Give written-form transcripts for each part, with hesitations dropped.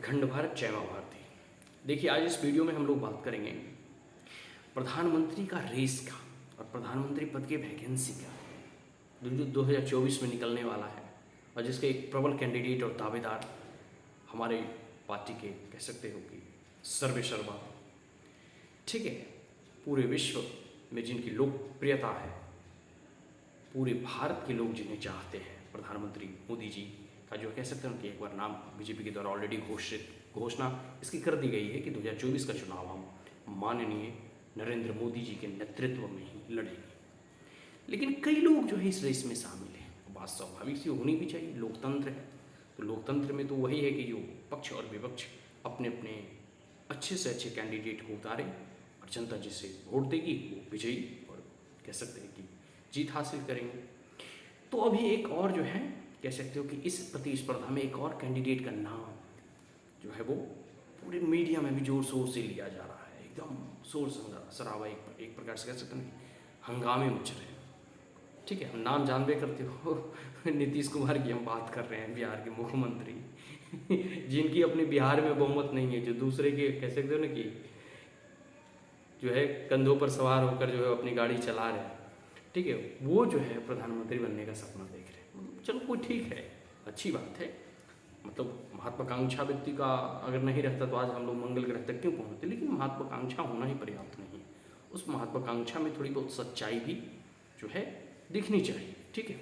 अखंड भारत जय मां भारती। देखिए, आज इस वीडियो में हम लोग बात करेंगे प्रधानमंत्री का रेस का और प्रधानमंत्री पद की वैकेंसी का जो 2024 में निकलने वाला है और जिसके एक प्रबल कैंडिडेट और दावेदार हमारे पार्टी के कह सकते हो कि सर्वेसर्वा, ठीक है, पूरे विश्व में जिनकी लोकप्रियता है, पूरे भारत के लोग जिन्हें चाहते हैं, प्रधानमंत्री मोदी जी का जो कह सकते हैं कि एक बार नाम बीजेपी के द्वारा ऑलरेडी घोषणा इसकी कर दी गई है कि 2024 का चुनाव हम माननीय नरेंद्र मोदी जी के नेतृत्व में ही लड़ेंगे। लेकिन कई लोग जो है इस रेस में शामिल हैं। बात स्वाभाविक सी होनी भी चाहिए, लोकतंत्र है तो लोकतंत्र में तो वही है कि जो पक्ष और विपक्ष अपने अपने अच्छे से अच्छे कैंडिडेट को उतारे और जनता जिसे वोट देगी वो विजयी और कह सकते हैं कि जीत हासिल करेंगे। तो अभी एक और जो है कह सकते हो कि इस प्रतिस्पर्धा में एक और कैंडिडेट का नाम जो है वो पूरे मीडिया में भी जोर शोर से लिया जा रहा है, एकदम शोर शराबा, एक प्रकार से कह सकते हैं हंगामे मच रहे हैं। ठीक है, हम नाम जानबे करते हो नीतीश कुमार की हम बात कर रहे हैं, बिहार के मुख्यमंत्री जिनकी अपने बिहार में बहुमत नहीं है, जो दूसरे के कह सकते हो ना कि जो है कंधों पर सवार होकर जो है अपनी गाड़ी चला रहे हैं, ठीक है, वो जो है प्रधानमंत्री बनने का सपना देख रहे हैं। चलो कोई ठीक है, अच्छी बात है, मतलब महत्वाकांक्षा व्यक्ति का अगर नहीं रहता तो आज हम लोग मंगल ग्रह तक क्यों पहुँचते। लेकिन महत्वाकांक्षा होना ही पर्याप्त नहीं है, उस महत्वाकांक्षा में थोड़ी बहुत सच्चाई भी जो है दिखनी चाहिए। ठीक है,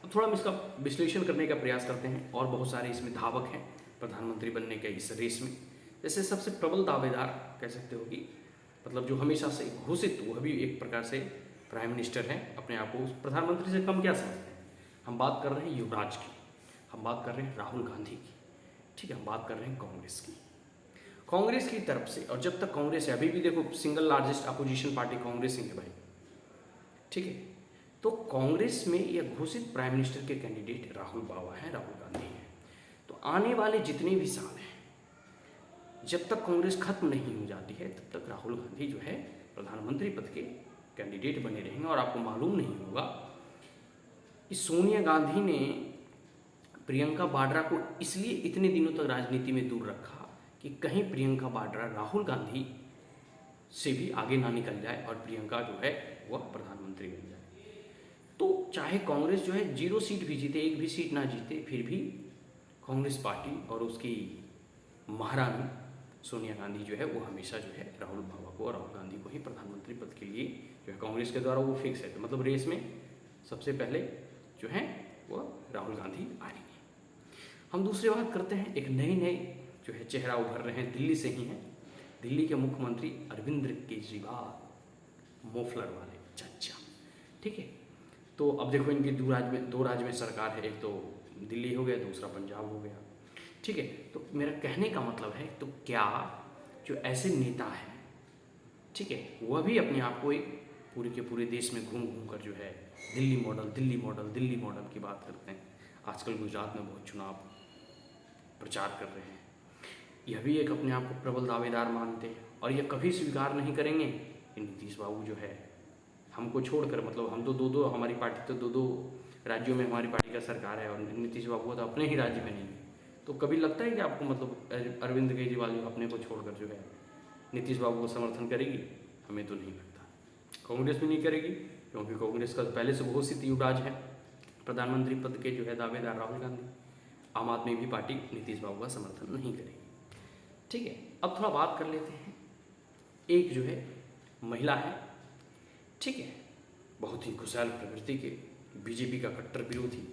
अब थोड़ा हम इसका विश्लेषण करने का प्रयास करते हैं और बहुत सारे इसमें धावक हैं प्रधानमंत्री बनने के इस रेस में। जैसे सबसे प्रबल दावेदार कह सकते हो कि मतलब जो हमेशा से घोषित, वो भी एक प्रकार से प्राइम मिनिस्टर हैं, अपने आप को प्रधानमंत्री से कम क्या समझते हैं। हम बात कर रहे हैं युवराज की, हम बात कर रहे हैं राहुल गांधी की, ठीक है, हम बात कर रहे हैं कांग्रेस की तरफ से। और जब तक कांग्रेस है, अभी भी देखो single largest opposition party Congress ही है भाई, ठीक है। तो कांग्रेस में यह घोषित प्राइम मिनिस्टर के कैंडिडेट राहुल बाबा हैं, राहुल गांधी हैं। तो आने वाले जितने भी साल हैं, जब तक कांग्रेस खत्म नहीं हो जाती है तब तक राहुल गांधी जो है प्रधानमंत्री पद के कैंडिडेट बने रहेंगे। और आपको मालूम नहीं होगा कि सोनिया गांधी ने प्रियंका वाड्रा को इसलिए इतने दिनों तक राजनीति में दूर रखा कि कहीं प्रियंका वाड्रा राहुल गांधी से भी आगे ना निकल जाए और प्रियंका जो है वह प्रधानमंत्री बन जाए। तो चाहे कांग्रेस जो है 0 सीट भी जीते, एक भी सीट ना जीते, फिर भी कांग्रेस पार्टी और उसकी महारानी सोनिया गांधी जो है वो हमेशा जो है राहुल बाबा को और राहुल गांधी को ही प्रधानमंत्री पद के लिए जो है कांग्रेस के द्वारा वो फिक्स है। तो मतलब रेस में सबसे पहले जो है वो राहुल गांधी आएंगे। हम दूसरी बात करते हैं, एक नए जो है चेहरा उभर रहे हैं, दिल्ली से ही हैं, दिल्ली के मुख्यमंत्री अरविंद केजरीवाल, मोफलर वाले चच्चा, ठीक है। तो अब देखो इनकी दो राज्य में सरकार है, एक तो दिल्ली हो गया, दूसरा पंजाब हो गया, ठीक है। तो मेरा कहने का मतलब है, तो क्या जो ऐसे नेता हैं, ठीक है, वह भी अपने आप को एक पूरे के पूरे देश में घूम कर जो है दिल्ली मॉडल की बात करते हैं। आजकल गुजरात में बहुत चुनाव प्रचार कर रहे हैं, यह भी एक अपने आप को प्रबल दावेदार मानते हैं और यह कभी स्वीकार नहीं करेंगे कि नीतीश बाबू जो है हमको छोड़कर, मतलब हम तो दो हमारी पार्टी तो दो राज्यों में हमारी पार्टी का सरकार है और नीतीश बाबू तो अपने ही राज्य में नहीं है। तो कभी लगता है कि आपको मतलब अरविंद केजरीवाल अपने को छोड़कर जो है नीतीश बाबू को समर्थन करेगी? हमें तो नहीं लगता। कांग्रेस भी नहीं करेगी, क्योंकि कांग्रेस का पहले से घोषित युवराज है प्रधानमंत्री पद के जो है दावेदार राहुल गांधी। आम आदमी भी पार्टी नीतीश बाबू का समर्थन नहीं करेगी, ठीक है। अब थोड़ा बात कर लेते हैं, एक जो है महिला है, ठीक है, बहुत ही खुशहाल प्रकृति के, बीजेपी का कट्टर विरोधी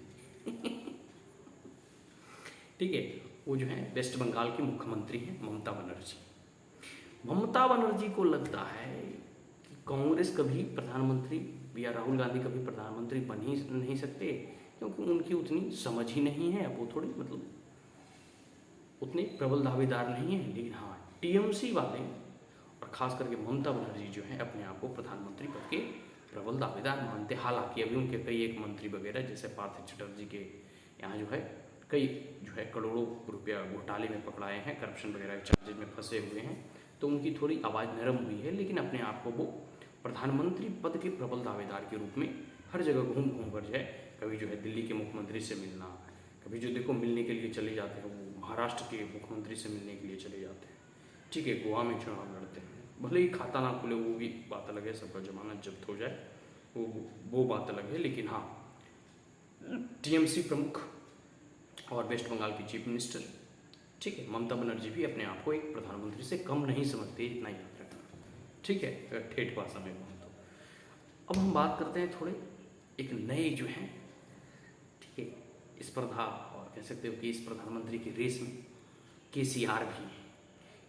ठीक है, वो जो है वेस्ट बंगाल की मुख्यमंत्री हैं ममता बनर्जी को लगता है कि कांग्रेस कभी प्रधानमंत्री या राहुल गांधी कभी प्रधानमंत्री बन ही नहीं सकते, क्योंकि उनकी उतनी समझ ही नहीं है, वो थोड़ी मतलब उतने प्रबल दावेदार नहीं है। लेकिन हाँ, टीएमसी वाले और खास करके ममता बनर्जी जो है अपने आप को प्रधानमंत्री पद के प्रबल दावेदार मानते। हालांकि अभी उनके कई एक मंत्री वगैरह जैसे पार्थ चटर्जी के यहाँ जो है कई जो है करोड़ों रुपया घोटाले में पकड़ाए हैं, करप्शन वगैरह के चार्जेज में फंसे हुए हैं, तो उनकी थोड़ी आवाज़ नरम हुई है। लेकिन अपने आप को वो प्रधानमंत्री पद के प्रबल दावेदार के रूप में हर जगह घूम कर जो है कभी जो है दिल्ली के मुख्यमंत्री से मिलना, कभी जो देखो मिलने के लिए चले जाते हैं वो महाराष्ट्र के मुख्यमंत्री से मिलने के लिए चले जाते हैं, ठीक है, गोवा में चुनाव लड़ते हैं, भले ही खाता ना खुले वो भी बात अलग है, सबका जमानत जब्त हो जाए वो बात अलग है, लेकिन हाँ टीएमसी प्रमुख और वेस्ट बंगाल की चीफ मिनिस्टर, ठीक है, ममता बनर्जी भी अपने आप को एक प्रधानमंत्री से कम नहीं समझते, इतना याद रखना, ठीक है, अगर ठेठ भाषा में कहूँ तो। अब हम बात करते हैं थोड़े एक नए जो हैं, ठीक है, स्पर्धा और कह सकते हो कि इस प्रधानमंत्री की रेस में केसीआर भी हैं।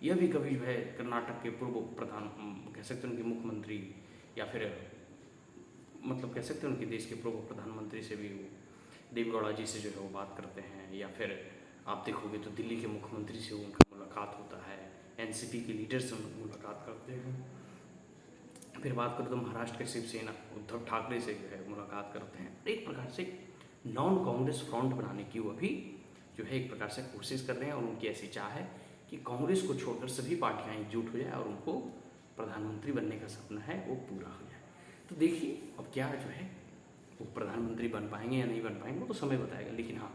यह भी कभी जो है कर्नाटक के पूर्व प्रधान कह सकते हैं उनके मुख्यमंत्री, या फिर मतलब कह सकते हैं उनके देश के पूर्व प्रधानमंत्री से भी वो देवेगौड़ा जी से जो है वो बात करते हैं, या फिर आप देखोगे तो दिल्ली के मुख्यमंत्री से उनका मुलाकात होता है, एनसीपी के लीडर से मुलाकात करते हैं, फिर बात करें तो महाराष्ट्र के शिवसेना उद्धव ठाकरे से जो है मुलाकात करते हैं। एक प्रकार से नॉन कांग्रेस फ्रंट बनाने की वो अभी जो है एक प्रकार से कोशिश कर रहे हैं, और उनकी ऐसी चाह है कि कांग्रेस को छोड़कर सभी पार्टियां एकजुट हो जाए और उनको प्रधानमंत्री बनने का सपना है वो पूरा हो जाए। तो देखिए अब क्या जो है वो प्रधानमंत्री बन पाएंगे या नहीं बन पाएंगे वो तो समय बताएगा, लेकिन हाँ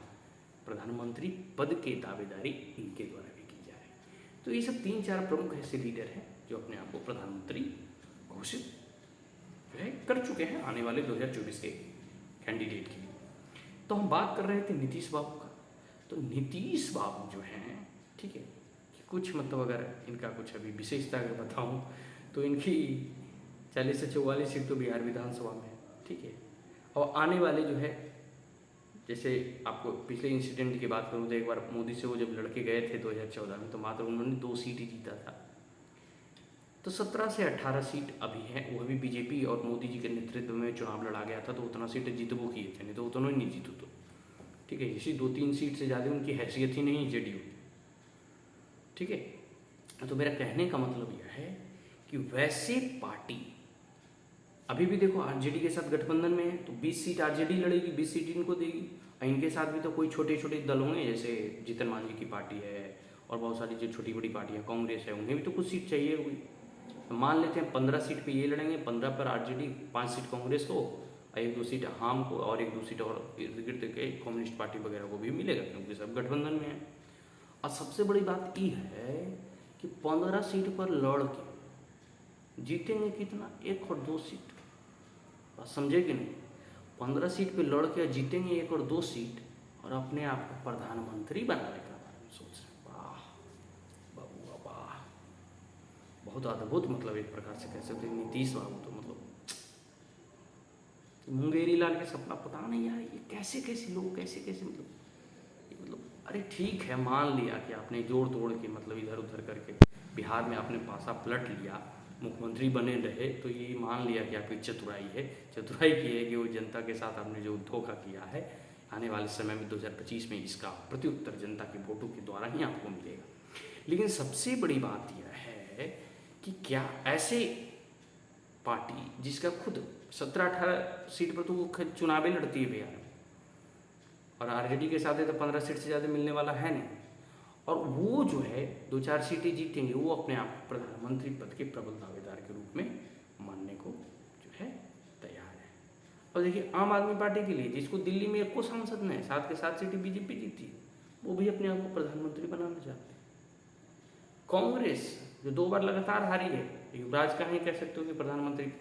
प्रधानमंत्री पद की दावेदारी इनके द्वारा भी की जाए। तो ये सब 3-4 प्रमुख ऐसे लीडर हैं जो अपने आप को प्रधानमंत्री घोषित जो है कर चुके हैं आने वाले 2024 के कैंडिडेट की। तो हम बात कर रहे थे नीतीश बाबू का। तो नीतीश बाबू जो हैं, ठीक है, कुछ मतलब अगर इनका कुछ अभी विशेषता अगर बताऊँ तो इनकी 40 से 44 सीट तो बिहार विधानसभा में है, ठीक है, और आने वाले जो है जैसे आपको पिछले इंसिडेंट की बात करूँ तो एक बार मोदी से वो जब लड़के गए थे 2014 में तो मात्र उन्होंने 2 सीट ही जीता था। तो 17 से 18 सीट अभी हैं, वो अभी बीजेपी और मोदी जी के नेतृत्व में चुनाव लड़ा गया था तो उतना सीट जीतबो किए थे, नहीं तो उतना ही नहीं जीतो तो, ठीक है, इसी 2-3 सीट से ज़्यादा उनकी हैसियत ही नहीं जेडीयू, ठीक है। तो मेरा कहने का मतलब यह है कि वैसे पार्टी अभी भी देखो आरजेडी के साथ गठबंधन में है तो 20 सीट आरजेडी लड़ेगी, 20 सीट इनको देगी, और इनके साथ भी तो कोई छोटे छोटे दल होंगे, जैसे जीतन मांझी की पार्टी है और बहुत सारी जो छोटी बड़ी पार्टियां कांग्रेस है उन्हें भी तो कुछ सीट चाहिए होगी। तो मान लेते हैं 15 सीट पे ये लड़ेंगे, 15 पर आरजेडी, 5 सीट कांग्रेस को, 1-2 सीट हम को और 1-2 सीट और इर्द गिर्द के कम्युनिस्ट पार्टी वगैरह को भी मिलेगा क्योंकि सब गठबंधन में है। और सबसे बड़ी बात ये है कि 15 सीट पर लड़ के जीतेंगे कितना, 1 और 2 सीट, समझे कि नहीं, 15 सीट पे लड़ के जीतेंगे 1 और 2 सीट और अपने आप को प्रधानमंत्री बनाने का बारे में सोच रहे हैं। वाह बाबू वाह, बहुत अद्भुत, मतलब एक प्रकार से कह सकते हैं नीतीश बाबू तो मतलब मुंगेरी लाल के सपना, पता नहीं यार ये कैसे कैसे लोग कैसे कैसे मतलब अरे ठीक है मान लिया कि आपने जोड़ तोड़ के मतलब इधर उधर करके बिहार में आपने पासा पलट लिया, मुख्यमंत्री बने रहे, तो ये मान लिया कि आपकी चतुराई है, चतुराई की है कि वो जनता के साथ आपने जो धोखा किया है आने वाले समय में 2025 में इसका प्रत्युत्तर जनता के वोटों के द्वारा ही आपको मिलेगा। लेकिन सबसे बड़ी बात यह है कि क्या ऐसे पार्टी जिसका खुद 17-18 सीट पर तो वो खुद चुनावें लड़ती है बिहार में, और आरजेडी के साथ है तो 15 सीट से ज़्यादा मिलने वाला है नहीं, और वो जो है 2-4 सीटें जीतेंगे, वो अपने आप को प्रधानमंत्री पद के प्रबल दावेदार के रूप में मानने को जो है तैयार है। और देखिए आम आदमी पार्टी के लिए जिसको दिल्ली में 1 सांसद ने 7 के 7 सीटें बीजेपी जीती, वो भी अपने आप को प्रधानमंत्री बनाना चाहते हैं। कांग्रेस जो 2 बार लगातार हारी है, युवराज का ही कह सकते हो कि प्रधानमंत्री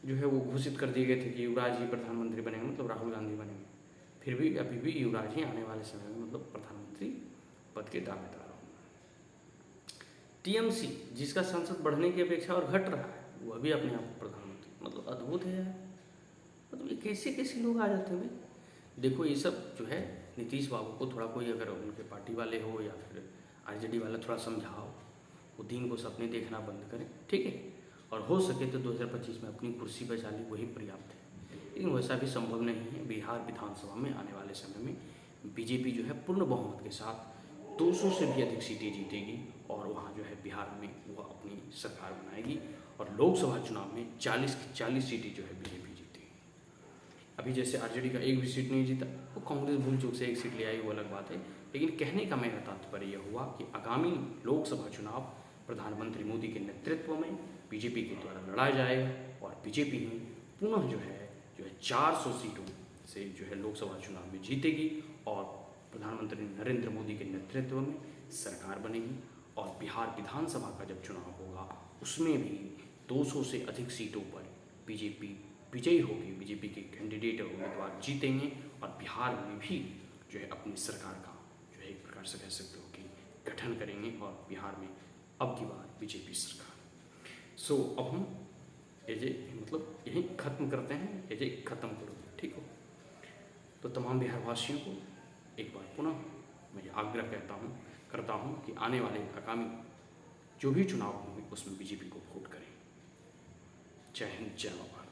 जो है वो घोषित कर दिए गए थे कि युवराज ही प्रधानमंत्री बनेंगे, मतलब राहुल गांधी बनेंगे, फिर भी अभी भी युवराज ही आने वाले समय में मतलब प्रधानमंत्री पद के दावेदार हों। टीएमसी जिसका संसद बढ़ने की अपेक्षा और घट रहा है, वो अभी अपने आप को प्रधानमंत्री, मतलब अद्भुत है यार, मतलब ये कैसे कैसे लोग आ जाते हैं भाई। देखो ये सब जो है नीतीश बाबू को थोड़ा कोई अगर उनके पार्टी वाले हो या फिर आरजेडी वाला थोड़ा समझाओ, वो दिन को सपने देखना बंद करें, ठीक है, और हो सके तो 2025 में अपनी कुर्सी बचा ली, वही पर्याप्त है। लेकिन वैसा भी संभव नहीं है। बिहार विधानसभा में आने वाले समय में बीजेपी जो है पूर्ण बहुमत के साथ 200 से भी अधिक सीटें जीतेगी और वहाँ जो है बिहार में वो अपनी सरकार बनाएगी, और लोकसभा चुनाव में 40 की 40 सीटें जो है बीजेपी जीतेगी। अभी जैसे आरजेडी का 1 भी सीट नहीं जीता, वो कांग्रेस भूल चूक से 1 सीट ले आई, वो अलग बात है। लेकिन कहने का मेरा तात्पर्य यह हुआ कि आगामी लोकसभा चुनाव प्रधानमंत्री मोदी के नेतृत्व में बीजेपी के द्वारा लड़ा जाएगा, और बीजेपी ही पुनः जो है 400 सीटों से जो है लोकसभा चुनाव में जीतेगी और प्रधानमंत्री नरेंद्र मोदी के नेतृत्व में सरकार बनेगी और बिहार विधानसभा का जब चुनाव होगा उसमें भी 200 से अधिक सीटों पर बीजेपी विजयी होगी, बीजेपी के कैंडिडेट और उम्मीदवार जीतेंगे और बिहार में भी जो है अपनी सरकार का जो है एक प्रकार से कह सकते हो कि गठन करेंगे और बिहार में अब की बार बीजेपी सरकार। सो अब हम मतलब यही ख़त्म करते हैं, ये ख़त्म करो, ठीक हो। तो तमाम बिहारवासियों को एक बार पुनः मैं ये आग्रह करता हूँ कि आने वाले आगामी जो भी चुनाव होंगे उसमें बीजेपी को वोट करें। जय हिंद, जय भारत।